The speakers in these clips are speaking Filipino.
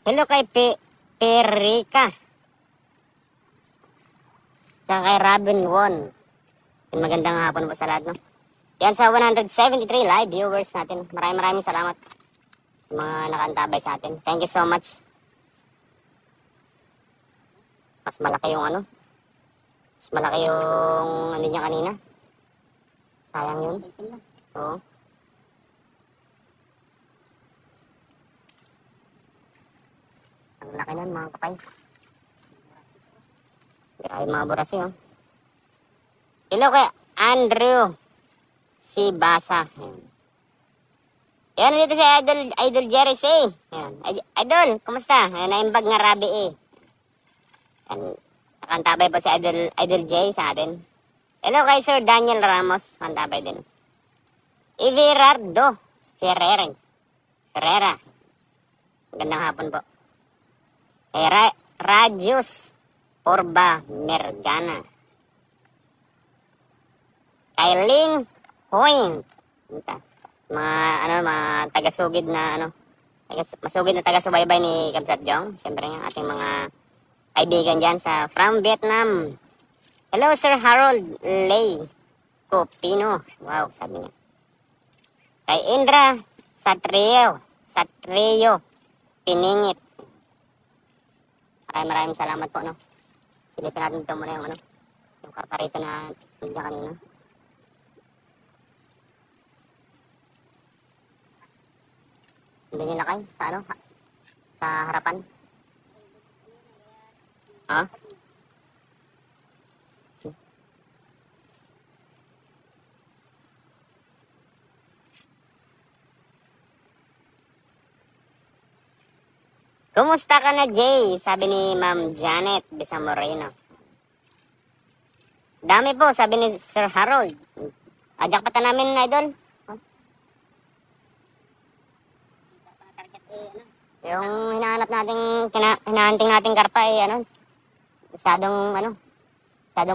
Hello kay Perika. Tsaka kay Robin Won. Magandang hapon po sa lahat, no? Yan sa 173 live viewers natin. Maraming salamat sa mga nakantabay sa atin. Thank you so much. Mas malaki yung ano? Mas malaki yung ano niya kanina. Sayang yun. Oo. Ang laki nun mga kapay. Grabe mga burasi, oh. Hello kay Andrew si Basa. Yan dito si Idol Jerry C. Yan. Idol, kumusta? Naimbag nga Rabi eh. Nakantabay po si Idol J sa atin. Hello kay Sir Daniel Ramos. Nakantabay din. Everardo Ferrera. Magandang hapon po. Kay Radius Orba Mergana. Kay Ling Hoing. Mga taga-sugid na masugid na taga-subaybay ni Kabsat Jong. Siyempre nga ating mga kaibigan dyan from Vietnam. Hello Sir Harold Lay Copino. Wow, sabi niya. Kay Indra Satrio Piningit. Maraming salamat po, no. Silipin natin ito muna yung karkarito na hindi kanina. Hindi nyo lakay sa harapan. Ha? Kumusta ka na, Jay? Sabi ni Ma'am Janet Bisamoreno. Dami po, sabi ni Sir Harold. Ajak pa namin, Idol. Yung hinahanap nating, hinahanting nating karpa masyadong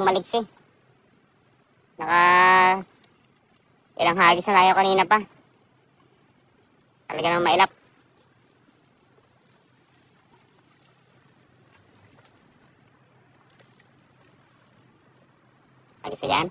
maliksi. Ilang hagis na tayo kanina pa. Talaga nang mailap. Hagis na dyan.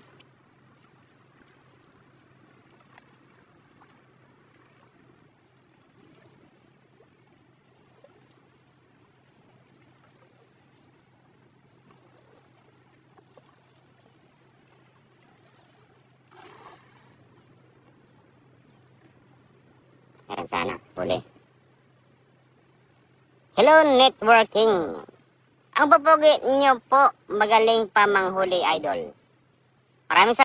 Meron sana, huli. Hello, networking. Ang papogi nyo po, magaling pa manghuli, Idol. Maraming